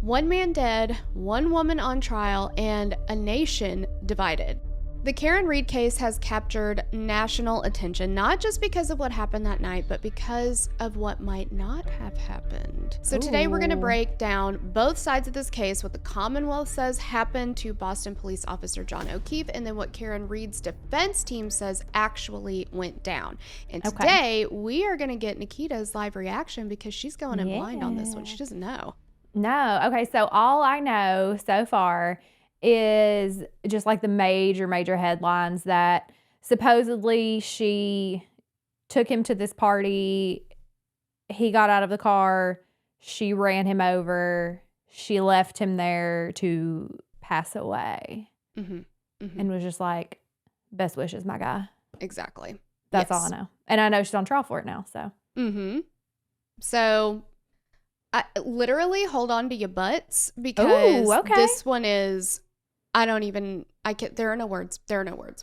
One man dead, one woman on trial, and a nation divided. The Karen Read case has captured national attention, not just because of what happened that night, but because of what might not have happened. So today we're going to break down both sides of this case, what the Commonwealth says happened to Boston police officer John O'Keefe, and then what Karen Read's defense team says actually went down. And today we are going to get Nikita's live reaction because she's going in blind on this one. She doesn't know. No. Okay, so all I know so far is just like the major headlines that supposedly she took him to this party, he got out of the car, she ran him over, she left him there to pass away, and was just like, best wishes, my guy. Exactly. That's all I know. And I know she's on trial for it now, so. So literally hold on to your butts because this one is, there are no words.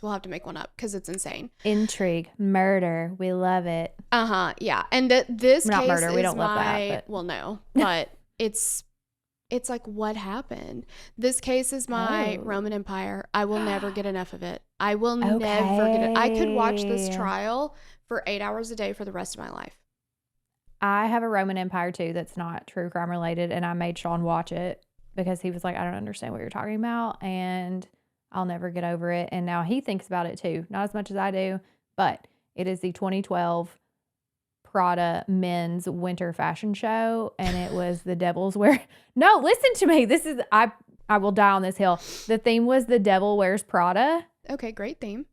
We'll have to make one up because it's insane. Intrigue, murder. We love it. Yeah. And this not case murder. We is don't love that. But. Well, no, but it's like, what happened? This case is my Roman Empire. I will never get enough of it. I will never get it. I could watch this trial for 8 hours a day for the rest of my life. I have a Roman Empire too that's not true crime related, and I made Sean watch it because he was like, I don't understand what you're talking about, and I'll never get over it. And now he thinks about it too. Not as much as I do, but it is the 2012 Prada men's winter fashion show, and it was the Devil's Wear. No, listen to me. This is, I will die on this hill. The theme was the Devil Wears Prada. Okay, great theme.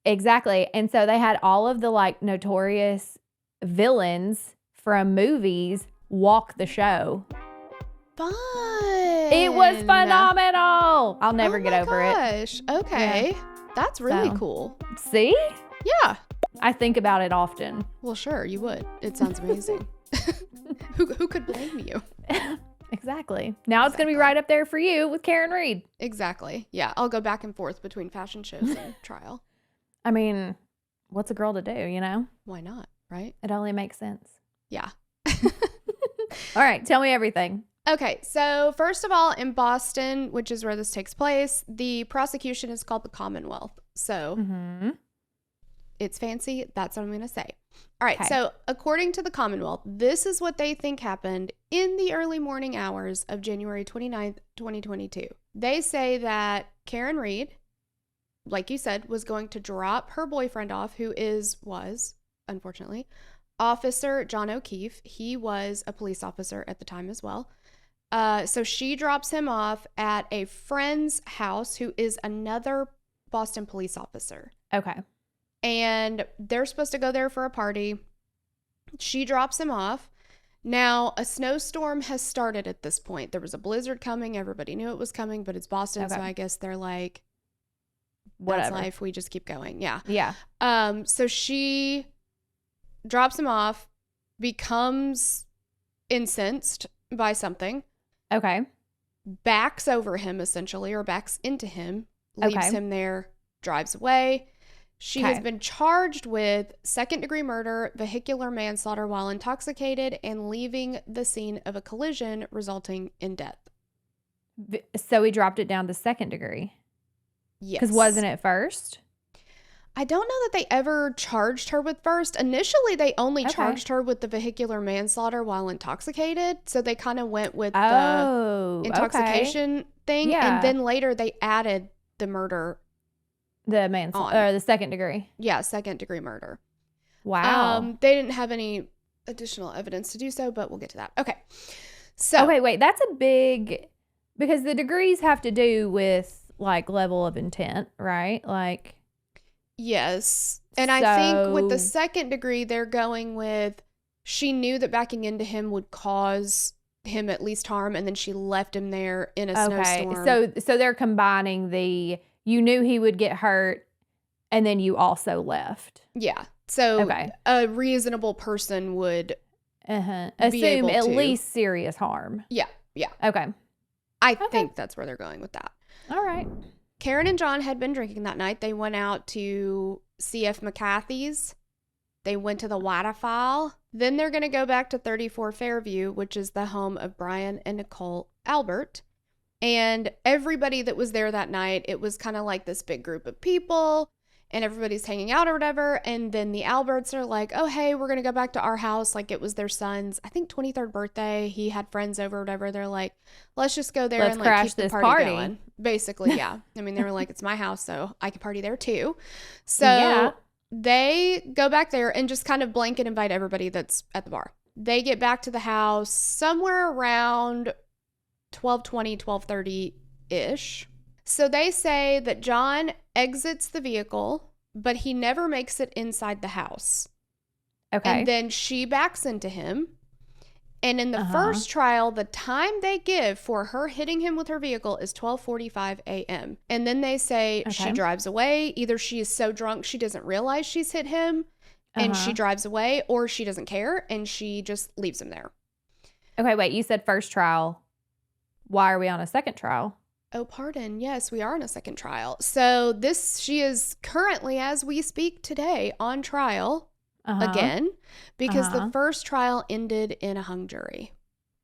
Exactly. And so they had all of the like notorious villains from movies walk the show. Fun. It was phenomenal. I'll never get over it. Okay. Yeah. That's really cool. See? Yeah. I think about it often. Well, sure, you would. It sounds amazing. Who could blame you? Exactly. Now it's going to be right up there for you with Karen Read. Exactly. Yeah, I'll go back and forth between fashion shows and trial. I mean, what's a girl to do, you know? Why not, right? It only makes sense. Yeah. All right, tell me everything. Okay, so first of all, in Boston, which is where this takes place, the prosecution is called the Commonwealth. So it's fancy. That's what I'm going to say. All right, so according to the Commonwealth, this is what they think happened in the early morning hours of January 29th, 2022. They say that Karen Read, like you said, was going to drop her boyfriend off, who was, unfortunately, Officer John O'Keefe. He was a police officer at the time as well. So she drops him off at a friend's house who is another Boston police officer. Okay. And they're supposed to go there for a party. She drops him off. Now, a snowstorm has started at this point. There was a blizzard coming. Everybody knew it was coming, but it's Boston, so I guess they're like, whatever. That's life. We just keep going. Yeah. Yeah. So she drops him off, becomes incensed by something. Okay. Backs over him, essentially, or backs into him, leaves him there, drives away. She has been charged with second-degree murder, vehicular manslaughter while intoxicated, and leaving the scene of a collision resulting in death. So he dropped it down to second degree? Yes. Because wasn't it first? I don't know that they ever charged her with first. Initially, they only charged her with the vehicular manslaughter while intoxicated. So they kind of went with the intoxication thing. Yeah. And then later they added the murder. The manslaughter, or the second degree. Yeah, second degree murder. Wow. They didn't have any additional evidence to do so, but we'll get to that. Okay. So. Okay, wait. That's a big, because the degrees have to do with like level of intent, right? Like. Yes. And I think with the second degree, they're going with, she knew that backing into him would cause him at least harm, and then she left him there in a snowstorm. So they're combining the, you knew he would get hurt, and then you also left. Yeah. So a reasonable person would assume at least serious harm. Yeah. Yeah. Okay. I think that's where they're going with that. All right. Karen and John had been drinking that night. They went out to C.F. McCarthy's. They went to the waterfall. Then they're going to go back to 34 Fairview, which is the home of Brian and Nicole Albert. And everybody that was there that night, it was kind of like this big group of people and everybody's hanging out or whatever. And then the Alberts are like, oh, hey, we're going to go back to our house. Like, it was their son's, I think, 23rd birthday. He had friends over or whatever. They're like, let's just go there and like keep the party going. Basically, yeah. I mean, they were like, it's my house, so I can party there too. So they go back there and just kind of blanket invite everybody that's at the bar. They get back to the house somewhere around 12:20, 12:30-ish. So they say that John exits the vehicle, but he never makes it inside the house. Okay. And then she backs into him. And in the first trial, the time they give for her hitting him with her vehicle is 12:45 a.m. And then they say she drives away. Either she is so drunk she doesn't realize she's hit him and she drives away, or she doesn't care and she just leaves him there. Okay, wait, you said first trial. Why are we on a second trial? Oh, pardon. Yes, we are on a second trial. So she is currently, as we speak today, on trial again because the first trial ended in a hung jury.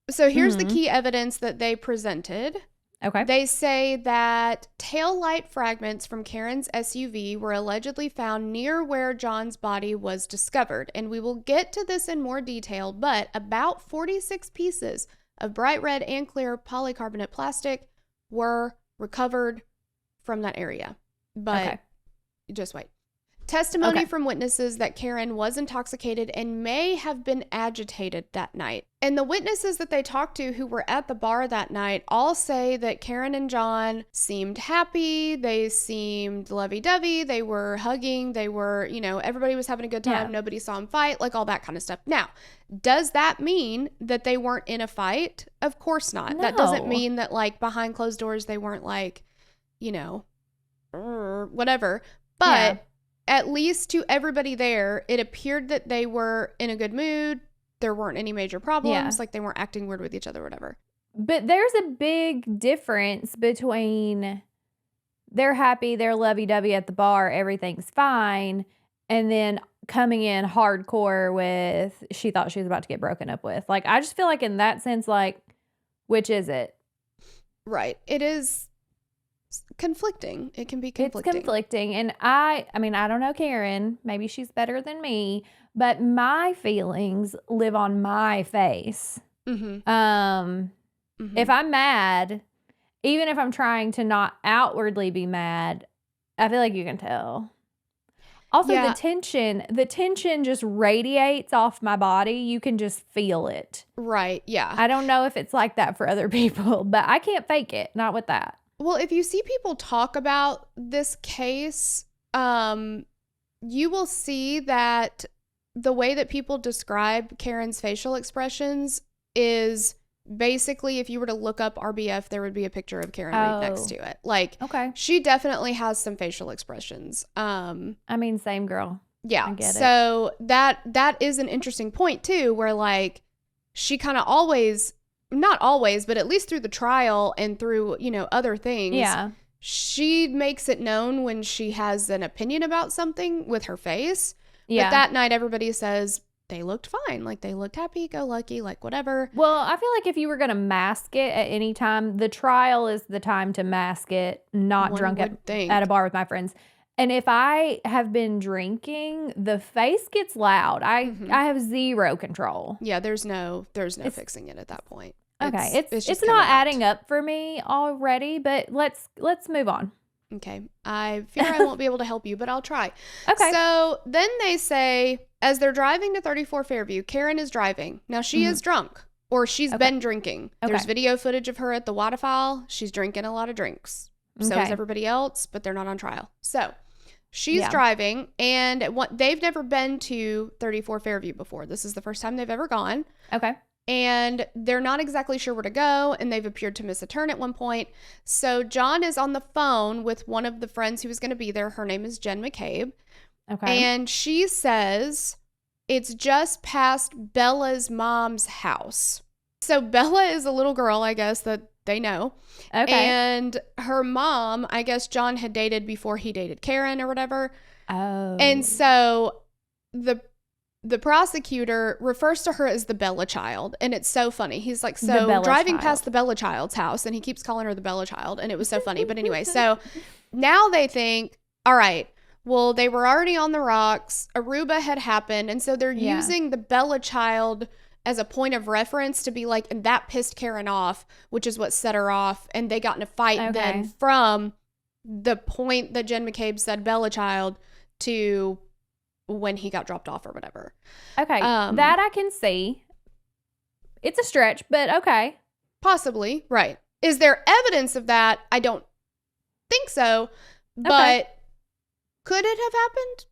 So here's the key evidence that they presented. Okay. They say that taillight fragments from Karen's SUV were allegedly found near where John's body was discovered. And we will get to this in more detail, but about 46 pieces of bright red and clear polycarbonate plastic were recovered from that area. But just wait. Testimony from witnesses that Karen was intoxicated and may have been agitated that night. And the witnesses that they talked to who were at the bar that night all say that Karen and John seemed happy. They seemed lovey-dovey. They were hugging. They were, everybody was having a good time. Yeah. Nobody saw them fight, like all that kind of stuff. Now, does that mean that they weren't in a fight? Of course not. No. That doesn't mean that like behind closed doors, they weren't like, whatever. But at least to everybody there, it appeared that they were in a good mood. There weren't any major problems. Like they weren't acting weird with each other or whatever. But there's a big difference between they're happy, they're lovey-dovey at the bar, everything's fine, and then coming in hardcore with she thought she was about to get broken up with. Like, I just feel like in that sense, like, which is it? Right. It is conflicting. It can be conflicting. It's conflicting. And I mean, I don't know Karen. Maybe she's better than me. But my feelings live on my face. If I'm mad, even if I'm trying to not outwardly be mad, I feel like you can tell. Also, the tension just radiates off my body. You can just feel it. Right, yeah. I don't know if it's like that for other people, but I can't fake it. Not with that. Well, if you see people talk about this case, you will see that the way that people describe Karen's facial expressions is basically, if you were to look up RBF, there would be a picture of Karen Reed next to it. Like, she definitely has some facial expressions. I mean, same girl. Yeah. I get so that is an interesting point too, where like she kind of always, not always, but at least through the trial and through, other things. Yeah. She makes it known when she has an opinion about something with her face. Yeah. But that night, everybody says they looked fine. Like, they looked happy-go-lucky, like, whatever. Well, I feel like if you were going to mask it at any time, the trial is the time to mask it, not drunk at a bar with my friends. And if I have been drinking, the face gets loud. I have zero control. Yeah, there's no fixing it at that point. Okay, it's not adding up for me already, but let's move on. Okay, I fear I won't be able to help you, but I'll try. Okay. So then they say, as they're driving to 34 Fairview, Karen is driving. Now, she is drunk, or she's been drinking. There's video footage of her at the waterfall. She's drinking a lot of drinks. So is everybody else, but they're not on trial. So she's driving, and they've never been to 34 Fairview before. This is the first time they've ever gone. Okay. And they're not exactly sure where to go, and they've appeared to miss a turn at one point. So John is on the phone with one of the friends who was going to be there. Her name is Jen McCabe. Okay. And she says it's just past Bella's mom's house. So Bella is a little girl, I guess, that they know. Okay. And her mom, I guess John had dated before he dated Karen or whatever. Oh. And so the prosecutor refers to her as the Bella child. And it's so funny. He's like, so driving past the Bella child's house, and he keeps calling her the Bella child. And it was so funny. But anyway, so now they think, all right, well, they were already on the rocks. Aruba had happened. And so they're using the Bella child as a point of reference to be like, and that pissed Karen off, which is what set her off. And they got in a fight then from the point that Jen McCabe said Bella child to when he got dropped off or whatever. Okay. That I can see. It's a stretch, but okay. Possibly. Right. Is there evidence of that? I don't think so. But could it have happened?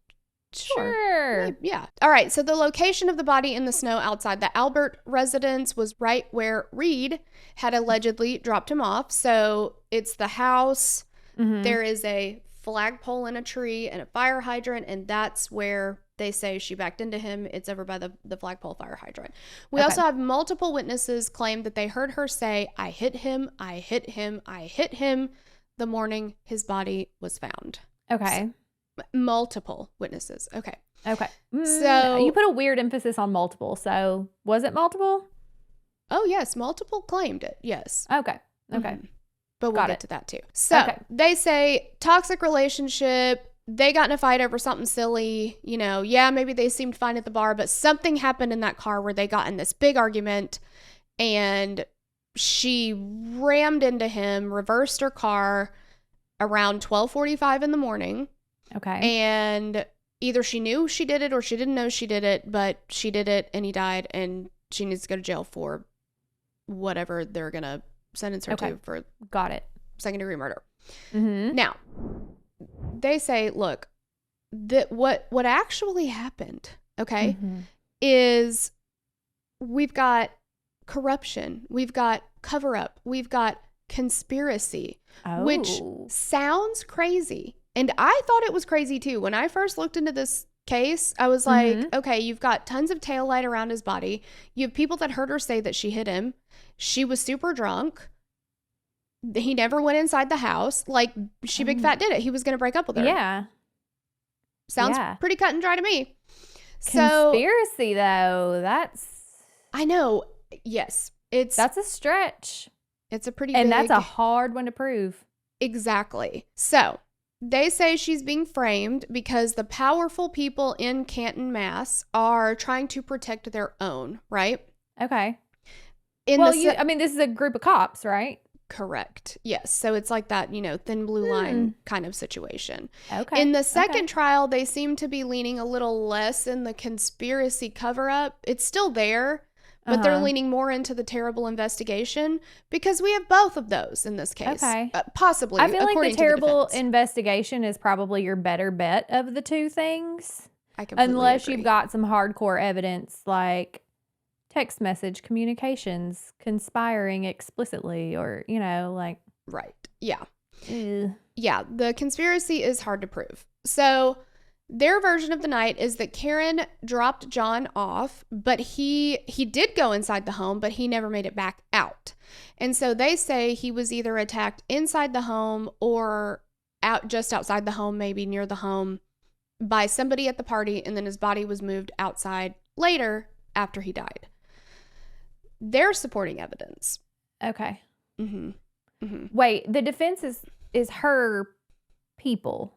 Sure. Maybe, yeah. All right. So the location of the body in the snow outside the Albert residence was right where Reed had allegedly dropped him off. So it's the house. There is a flagpole in a tree and a fire hydrant, and that's where they say she backed into him. It's over by the flagpole fire hydrant. We also have multiple witnesses claim that they heard her say, I hit him, I hit him, I hit him the morning his body was found. Okay. So, multiple witnesses. Okay. So you put a weird emphasis on multiple. So was it multiple? Oh, yes. Multiple claimed it. Yes. Okay. But we'll get to that too. So they say toxic relationship. They got in a fight over something silly. You know, maybe they seemed fine at the bar, but something happened in that car where they got in this big argument, and she rammed into him, reversed her car around 12:45 in the morning. Okay. And either she knew she did it or she didn't know she did it, but she did it and he died, and she needs to go to jail for whatever they're going to sentence her to for second-degree murder. Now, they say, look, that what actually happened, is we've got corruption, we've got cover-up, we've got conspiracy, which sounds crazy. And I thought it was crazy too. When I first looked into this case, I was like, okay, you've got tons of tail light around his body. You have people that heard her say that she hit him. She was super drunk. He never went inside the house. Like, she big fat did it. He was going to break up with her. Yeah. Sounds pretty cut and dry to me. Conspiracy, though. I know. Yes. That's a stretch. It's a pretty big. And that's a hard one to prove. Exactly. So, they say she's being framed because the powerful people in Canton, Mass. are trying to protect their own, right? Okay. This is a group of cops, right? Correct. Yes. So it's like that, thin blue line kind of situation. Okay. In the second trial, they seem to be leaning a little less in the conspiracy cover-up. It's still there, but they're leaning more into the terrible investigation because we have both of those in this case. Okay. Possibly. I feel like the terrible investigation is probably your better bet of the two things. I completely Unless agree. You've got some hardcore evidence like text message communications conspiring explicitly, or right. Yeah. Ew. Yeah, the conspiracy is hard to prove. So their version of the night is that Karen dropped John off, but he did go inside the home, but he never made it back out. And so they say he was either attacked inside the home or just outside the home, maybe near the home, by somebody at the party, and then his body was moved outside later after he died. They're supporting evidence. Okay. Wait, the defense is her people.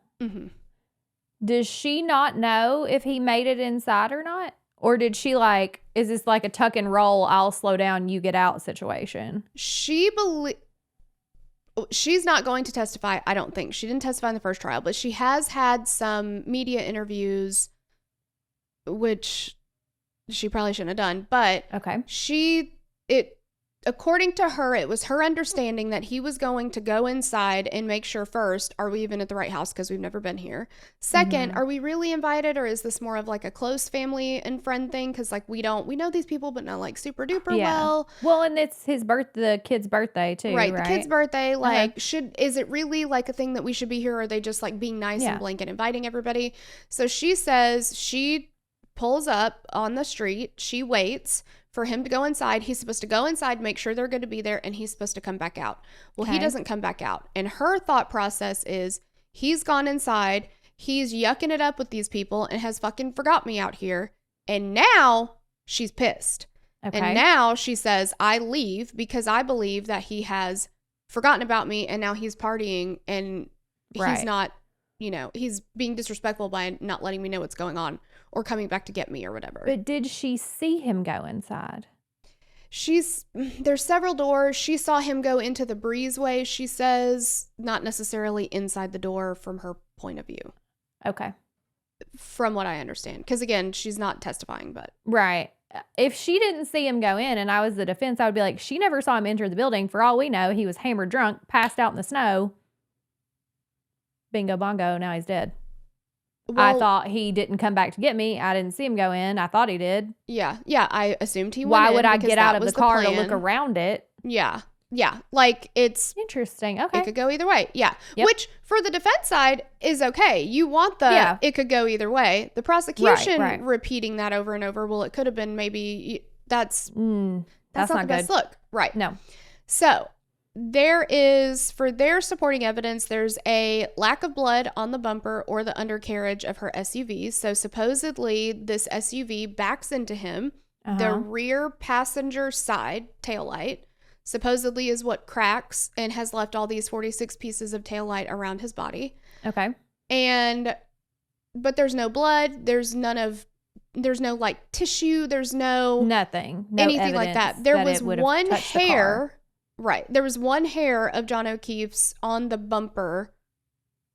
Does she not know if he made it inside or not? Or did she is this like a tuck and roll, I'll slow down, you get out situation? She's not going to testify, I don't think. She didn't testify in the first trial, but she has had some media interviews, which she probably shouldn't have done, but according to her, it was her understanding that he was going to go inside and make sure first, are we even at the right house? Because we've never been here. Second, are we really invited, or is this more of like a close family and friend thing? Because we know these people, but not super duper well. Well, and it's the kid's birthday too, right? The kid's birthday. Is it really like a thing that we should be here? Or are they just being nice and blanket inviting everybody? So she says she pulls up on the street. She waits for him to go inside. He's supposed to go inside, make sure they're going to be there, and he's supposed to come back out. Well, he doesn't come back out. And her thought process is he's gone inside, he's yucking it up with these people and has fucking forgot me out here. And now she's pissed. Okay. And now she says, I leave because I believe that he has forgotten about me and now he's partying and he's not, he's being disrespectful by not letting me know what's going on or coming back to get me or whatever. But did she see him go inside? There's several doors. She saw him go into the breezeway, she says, not necessarily inside the door from her point of view. Okay. From what I understand. Because again, she's not testifying, but. Right. If she didn't see him go in and I was the defense, I would be like, she never saw him enter the building. For all we know, he was hammered drunk, passed out in the snow. Bingo bongo, now he's dead. Well, I thought he didn't come back to get me. I didn't see him go in. I thought he did. Yeah. I assumed he went Why in would I get out of the car to plan. look around it? Yeah. Like it's interesting. Okay. It could go either way. Yeah. Yep. Which for the defense side is okay. You want it could go either way. The prosecution repeating that over and over. Well, it could have been maybe that's not the best look. Right. No. So there is, for their supporting evidence, there's a lack of blood on the bumper or the undercarriage of her SUV. So supposedly this SUV backs into him. The rear passenger side taillight supposedly is what cracks and has left all these 46 pieces of taillight around his body. Okay. But there's no blood. There's no like tissue. There's nothing. No anything like that. There was one hair. Right. There was one hair of John O'Keefe's on the bumper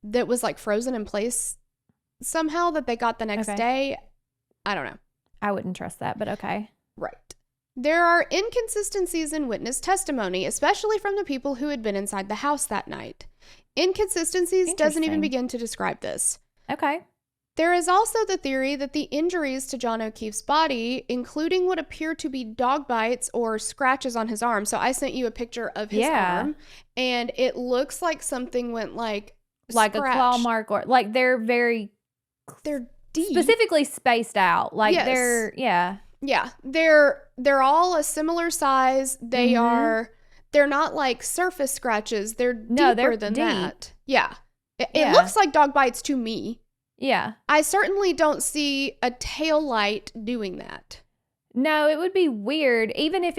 that was like frozen in place somehow that they got the next day. I don't know. I wouldn't trust that, but okay. Right. There are inconsistencies in witness testimony, especially from the people who had been inside the house that night. Inconsistencies doesn't even begin to describe this. Okay. There is also the theory that the injuries to John O'Keefe's body, including what appear to be dog bites or scratches on his arm. So I sent you a picture of his arm, and it looks like something went like a claw mark, or like they're deep, specifically spaced out. Like they're all a similar size. They're not like surface scratches. They're deeper than that. Yeah. It looks like dog bites to me. Yeah. I certainly don't see a tail light doing that. No, it would be weird. Even if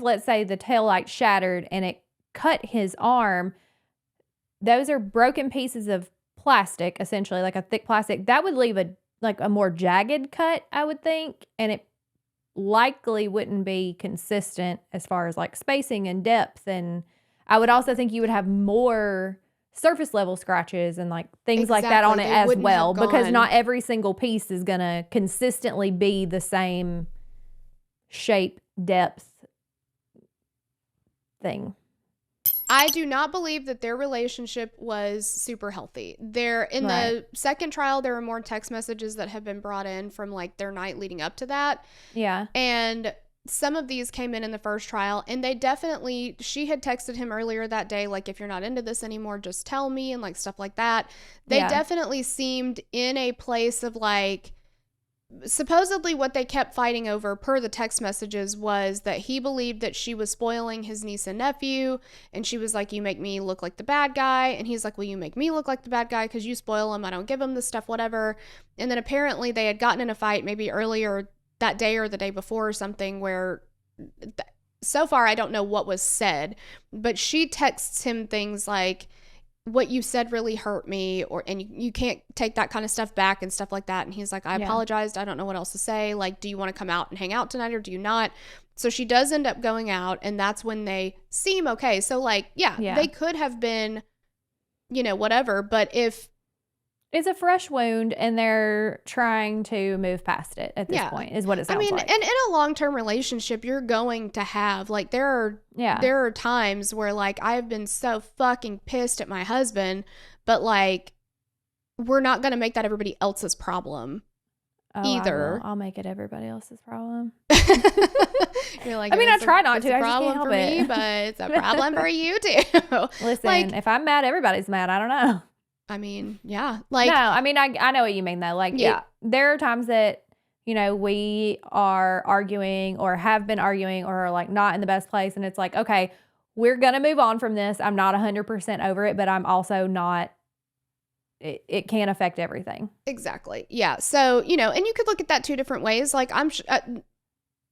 let's say the tail light shattered and it cut his arm, those are broken pieces of plastic, essentially, like a thick plastic. That would leave a more jagged cut, I would think. And it likely wouldn't be consistent as far as like spacing and depth. And I would also think you would have more surface level scratches and like things like that on it as well, because not every single piece is going to consistently be the same shape, depth thing. I do not believe that their relationship was super healthy. The second trial, there were more text messages that have been brought in from like their night leading up to that. Yeah. And some of these came in the first trial, and she had texted him earlier that day, like, if you're not into this anymore, just tell me, and like stuff like that. They definitely seemed in a place of like, supposedly what they kept fighting over per the text messages was that he believed that she was spoiling his niece and nephew, and she was like, you make me look like the bad guy, and he's like, well, you make me look like the bad guy because you spoil him, I don't give him the stuff, whatever. And then apparently they had gotten in a fight maybe earlier that day or the day before or something, where so far I don't know what was said, but she texts him things like, what you said really hurt me, and you can't take that kind of stuff back and stuff like that. And he's like, I apologized. I don't know what else to say. Like, do you want to come out and hang out tonight or do you not? So she does end up going out, and that's when they seem okay. So like, they could have been, whatever, but if it's a fresh wound and they're trying to move past it at this point is what it sounds like. And in a long-term relationship, you're going to have like, there are times where like I've been so fucking pissed at my husband, but like we're not going to make that everybody else's problem either. I'll make it everybody else's problem. You're like, I try not to. It's a problem for me, but it's a problem for you too. Listen, like, if I'm mad, everybody's mad. I don't know. Yeah. Like, no, I know what you mean though. Like, there are times that, we are arguing or have been arguing or are like not in the best place. And it's like, okay, we're going to move on from this. I'm not 100% over it, but I'm also not it can affect everything. Exactly. Yeah. So, you know, and you could look at that two different ways. Like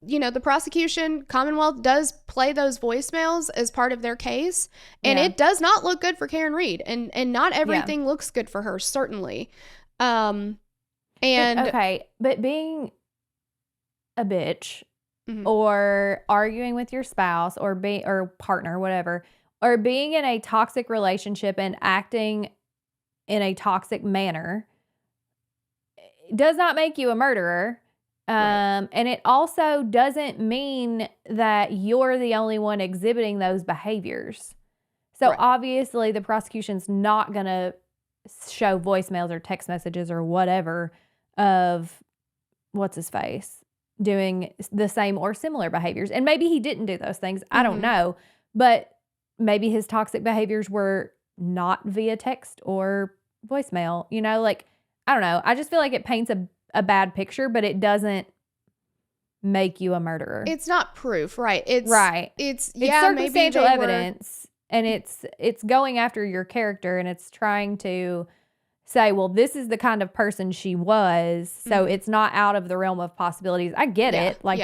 you know, the prosecution, Commonwealth does play those voicemails as part of their case, and it does not look good for Karen Reed, and not everything looks good for her, certainly. And but being a bitch or arguing with your spouse or partner, whatever, or being in a toxic relationship and acting in a toxic manner does not make you a murderer. Right. And it also doesn't mean that you're the only one exhibiting those behaviors. So obviously the prosecution's not going to show voicemails or text messages or whatever of what's his face doing the same or similar behaviors. And maybe he didn't do those things. I don't know. But maybe his toxic behaviors were not via text or voicemail. You know, like, I don't know. I just feel like it paints a bad picture, but it doesn't make you a murderer. It's not proof, right? It's circumstantial evidence, and it's going after your character, and it's trying to say, well, this is the kind of person she was, so it's not out of the realm of possibilities. I get it. Like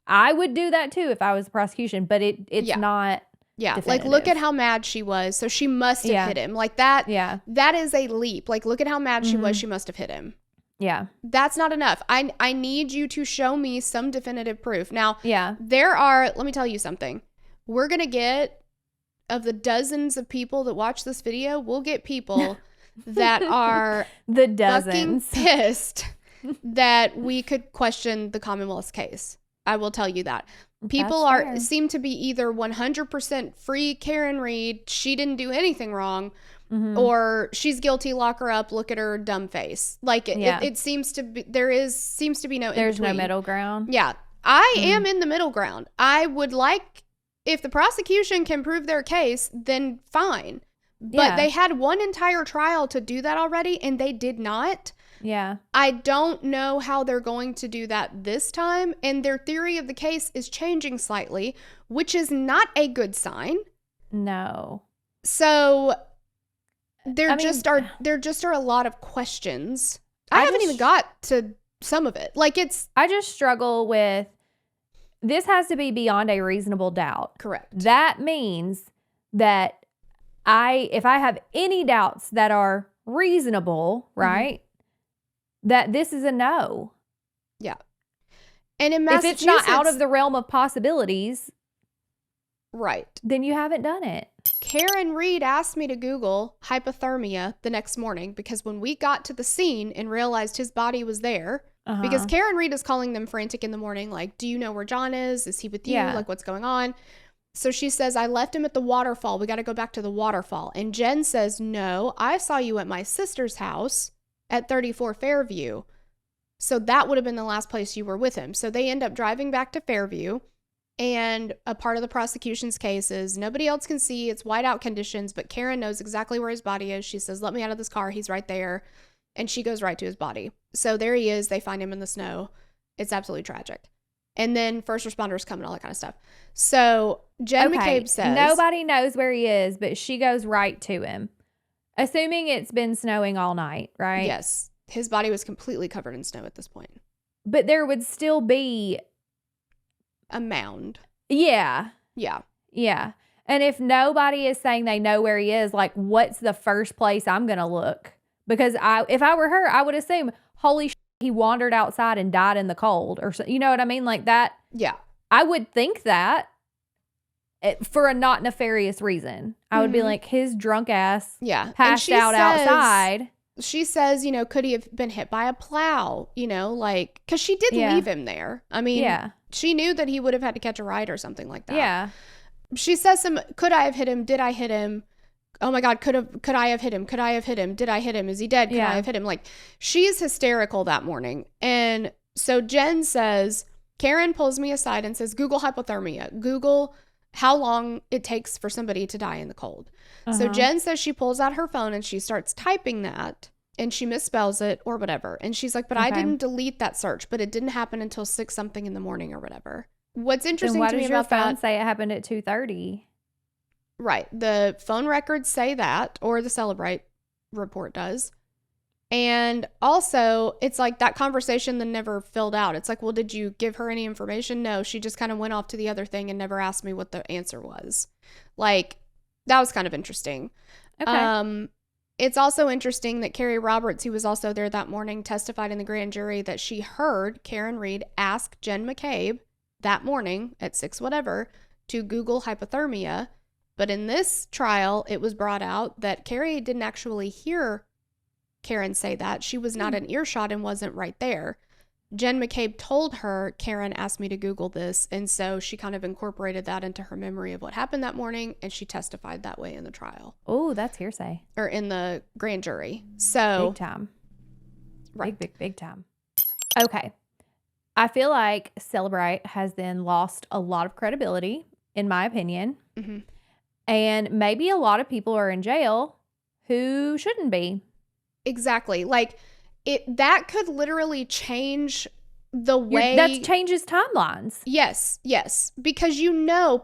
I would do that too if I was the prosecution, but it's not. Yeah, definitive. Like look at how mad she was. So she must have hit him. Like that. Yeah, that is a leap. Like look at how mad she was. She must have hit him. Yeah, that's not enough. I need you to show me some definitive proof. Now, let me tell you something. We're gonna get, of the dozens of people that watch this video, we'll get people that are the dozens fucking pissed that we could question the Commonwealth's case. I will tell you that. People seem to be either 100% free Karen Reed, she didn't do anything wrong, or she's guilty, lock her up, look at her dumb face. Like it seems to be, seems to be no in between. There's no middle ground. Yeah. I am in the middle ground. I would like, if the prosecution can prove their case, then fine. But they had one entire trial to do that already, and they did not. Yeah. I don't know how they're going to do that this time, and their theory of the case is changing slightly, which is not a good sign. No. So there just are a lot of questions. I haven't even got to some of it. Like I just struggle with, this has to be beyond a reasonable doubt. Correct. That means that if I have any doubts that are reasonable, right? That this is a no. Yeah. And in Massachusetts, if it's not out of the realm of possibilities, right, then you haven't done it. Karen Reed asked me to Google hypothermia the next morning, because when we got to the scene and realized his body was there, because Karen Reed is calling them frantic in the morning, like, do you know where John is? Is he with you? Like, what's going on? So she says, I left him at the waterfall. We got to go back to the waterfall. And Jen says, no, I saw you at my sister's house at 34 Fairview. So that would have been the last place you were with him. So they end up driving back to Fairview, and a part of the prosecution's case is nobody else can see. It's whiteout conditions, but Karen knows exactly where his body is. She says, let me out of this car. He's right there. And she goes right to his body. So there he is. They find him in the snow. It's absolutely tragic. And then first responders come and all that kind of stuff. So Jen McCabe says, nobody knows where he is, but she goes right to him. Assuming it's been snowing all night, right? Yes. His body was completely covered in snow at this point. But there would still be a mound. Yeah. Yeah. Yeah. And if nobody is saying they know where he is, like, what's the first place I'm going to look? Because if I were her, I would assume, holy shit, he wandered outside and died in the cold, or so, you know what I mean? Like that. Yeah. I would think that. For a not nefarious reason. I would be like, his drunk ass passed out outside. She says, you know, could he have been hit by a plow? You know, like, because she did leave him there. I mean, she knew that he would have had to catch a ride or something like that. Yeah. She says could I have hit him? Did I hit him? Oh my God, could I have hit him? Could I have hit him? Did I hit him? Is he dead? Could I have hit him? Like, she's hysterical that morning. And so Jen says, Karen pulls me aside and says, Google hypothermia. Google how long it takes for somebody to die in the cold. So Jen says she pulls out her phone and she starts typing that, and she misspells it or whatever. And she's like, but I didn't delete that search, but it didn't happen until 6 something in the morning or whatever. What's interesting to me about that. Why does your phone say it happened at 2:30? Right. The phone records say that, or the Celebrate. report does. And also, it's like that conversation then never filled out. It's like, well, did you give her any information? No, she just kind of went off to the other thing and never asked me what the answer was. Like, that was kind of interesting. Okay. It's also interesting that Carrie Roberts, who was also there that morning, testified in the grand jury that she heard Karen Reed ask Jen McCabe that morning at 6 whatever to Google hypothermia. But in this trial, it was brought out that Carrie didn't actually hear Karen say that. She was not in earshot and wasn't right there. Jen McCabe told her, Karen asked me to Google this. And so she kind of incorporated that into her memory of what happened that morning. And she testified that way in the trial. Oh, that's hearsay. Or in the grand jury. So. Big time. Right. Big time. Okay. I feel like Celebrate has then lost a lot of credibility, in my opinion. Mm-hmm. And maybe a lot of people are in jail who shouldn't be. Exactly. Like, that could literally change the way that changes timelines. Yes, because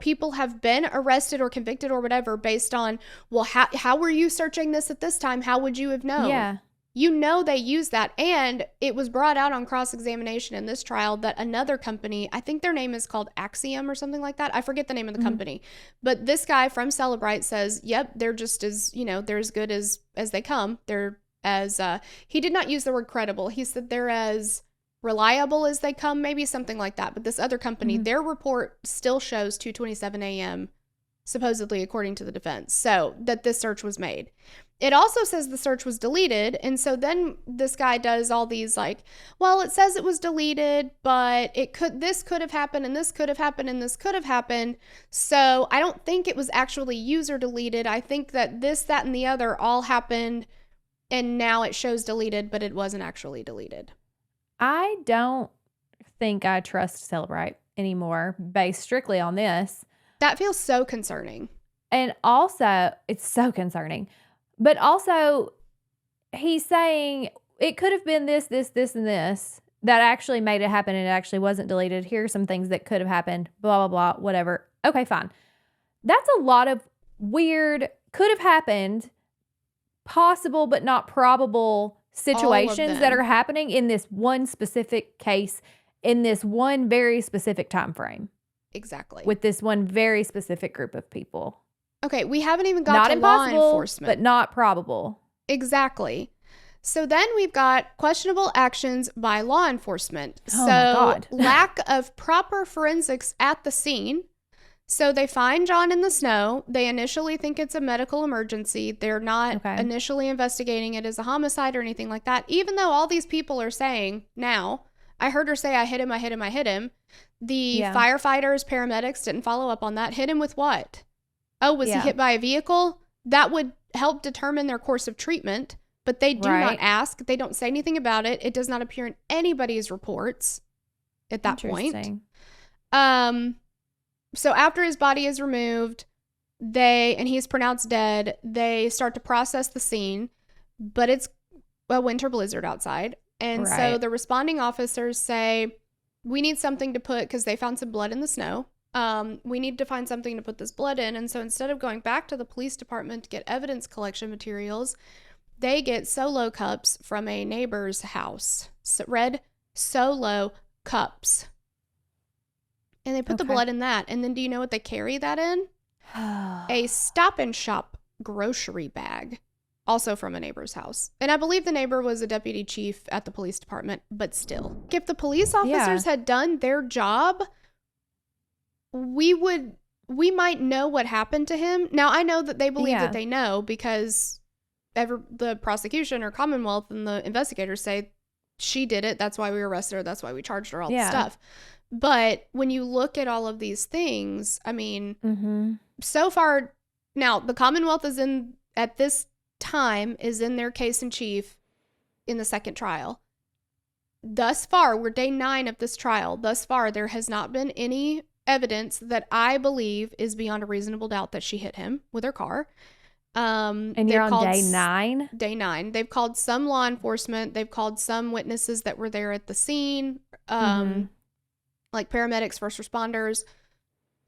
people have been arrested or convicted or whatever based on, well, how were you searching this at this time? How would you have known? Yeah. They use that. And it was brought out on cross-examination in this trial that another company, I think their name is called Axiom or something like that. I forget the name of the company. But this guy from Celebrate says, yep, they're just as, they're as good as they come. They're as, he did not use the word credible. He said they're as reliable as they come, maybe something like that. But this other company, their report still shows 2:27 a.m., supposedly according to the defense, so that this search was made. It also says the search was deleted. And so then this guy does all these like, well, it says it was deleted, but this could have happened and this could have happened and this could have happened. So I don't think it was actually user deleted. I think that this, that, and the other all happened and now it shows deleted, but it wasn't actually deleted. I don't think I trust Celebrate anymore based strictly on this. That feels so concerning. And also, it's so concerning. But also, he's saying it could have been this, and this that actually made it happen and it actually wasn't deleted. Here are some things that could have happened, blah, blah, blah, whatever. Okay, fine. That's a lot of weird, could have happened, possible but not probable situations that are happening in this one specific case, in this one very specific time frame. Exactly. With this one very specific group of people. Okay, we haven't even got to law enforcement. But not probable. Exactly. So then we've got questionable actions by law enforcement. Oh my God. Lack of proper forensics at the scene. So they find John in the snow. They initially think it's a medical emergency. They're not initially investigating it as a homicide or anything like that. Even though all these people are saying now, I heard her say, I hit him. The firefighters, paramedics didn't follow up on that. Hit him with what? Oh, was he hit by a vehicle? That would help determine their course of treatment, but they do not ask. They don't say anything about it. It does not appear in anybody's reports at that point. So after his body is removed, and he's pronounced dead, they start to process the scene, but it's a winter blizzard outside. And so the responding officers say, we need something to put, because they found some blood in the snow. We need to find something to put this blood in. And so instead of going back to the police department to get evidence collection materials, they get Solo cups from a neighbor's house. Red Solo cups. And they put the blood in that. And then do you know what they carry that in? A Stop and Shop grocery bag. Also from a neighbor's house. And I believe the neighbor was a deputy chief at the police department, but still. If the police officers had done their job, we might know what happened to him. Now, I know that they believe that they know because the prosecution or Commonwealth and the investigators say she did it. That's why we arrested her. That's why we charged her, all this stuff. But when you look at all of these things, I mean, so far, now the Commonwealth is at this time is in their case in chief in the second trial. Thus far, we're day 9 of this trial. Thus far, there has not been any evidence that I believe is beyond a reasonable doubt that she hit him with her car. And you're on day 9? Day 9. They've called some law enforcement. They've called some witnesses that were there at the scene, like paramedics, first responders,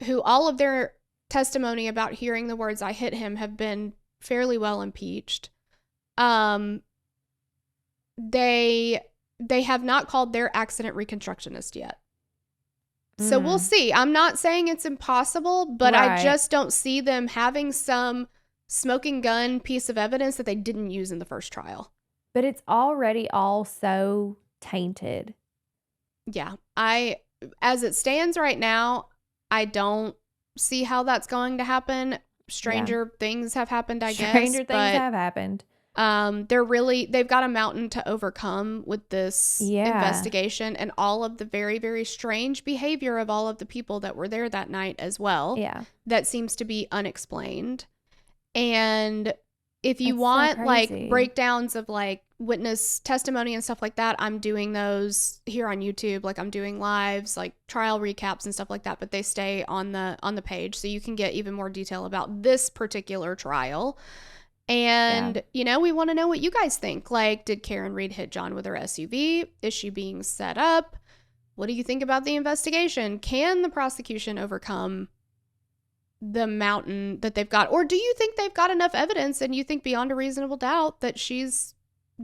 who all of their testimony about hearing the words "I hit him" have been fairly well impeached. They have not called their accident reconstructionist yet. So we'll see. I'm not saying it's impossible, but Right. I just don't see them having some smoking gun piece of evidence that they didn't use in the first trial. But it's already all so tainted. Yeah. As it stands right now, I don't see how that's going to happen. Stranger things have happened, I guess. Stranger things have happened. They've got a mountain to overcome with this investigation and all of the very, very strange behavior of all of the people that were there that night as well. Yeah. That seems to be unexplained. And if you It's want so like crazy. breakdowns of like witness testimony and stuff like that, I'm doing those here on YouTube. Like I'm doing lives, like trial recaps and stuff like that, but they stay on the page so you can get even more detail about this particular trial. And, you know, we want to know what you guys think. Like, did Karen Reed hit John with her SUV? Is she being set up? What do you think about the investigation? Can the prosecution overcome the mountain that they've got? Or do you think they've got enough evidence and you think beyond a reasonable doubt that she's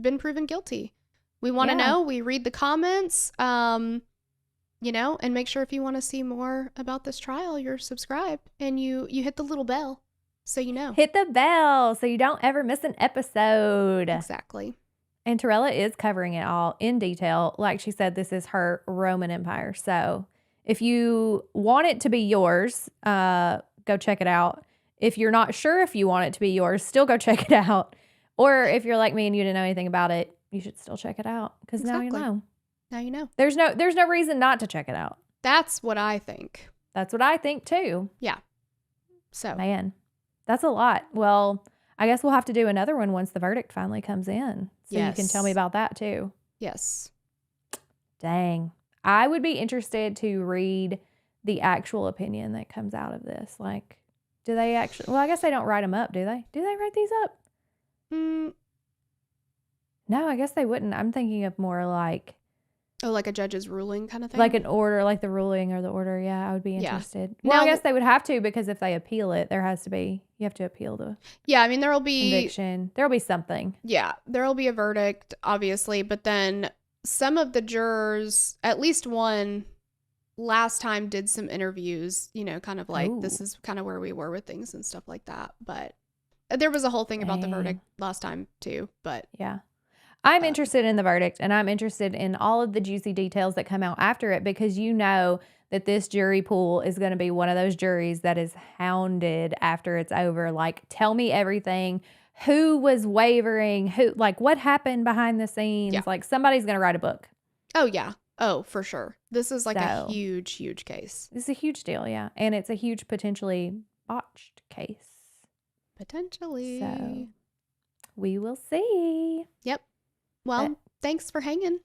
been proven guilty? We want to know. We read the comments, you know, and make sure if you want to see more about this trial, you're subscribed and you hit the little bell. So you know. Hit the bell so you don't ever miss an episode. Exactly. And Torella is covering it all in detail. Like she said, this is her Roman Empire. So if you want it to be yours, go check it out. If you're not sure if you want it to be yours, still go check it out. Or if you're like me and you didn't know anything about it, you should still check it out because now you know. Now you know. There's no reason not to check it out. That's what I think. That's what I think too. Yeah. So. Man. That's a lot. Well, I guess we'll have to do another one once the verdict finally comes in. So you can tell me about that too. Yes. Dang. I would be interested to read the actual opinion that comes out of this. Like, do they actually, well, I guess they don't write them up, do they? Do they write these up? No, I guess they wouldn't. I'm thinking of more like. Oh, like a judge's ruling kind of thing? Like an order, like the ruling or the order. Yeah, I would be interested. Yeah. Well, I guess they would have to because if they appeal it, you have to appeal the I mean, there'll be conviction. There'll be something. Yeah, there'll be a verdict, obviously, but then some of the jurors, at least one last time did some interviews, you know, kind of like this is kind of where we were with things and stuff like that. But there was a whole thing about the verdict last time too, but yeah. I'm interested in the verdict and I'm interested in all of the juicy details that come out after it because you know that this jury pool is going to be one of those juries that is hounded after it's over. Like, tell me everything. Who was wavering? Who, like, what happened behind the scenes? Yeah. Like, somebody's going to write a book. Oh, yeah. Oh, for sure. This is like a huge, huge case. It's a huge deal, yeah. And it's a huge, potentially botched case. Potentially. So, we will see. Yep. Well, thanks for hanging.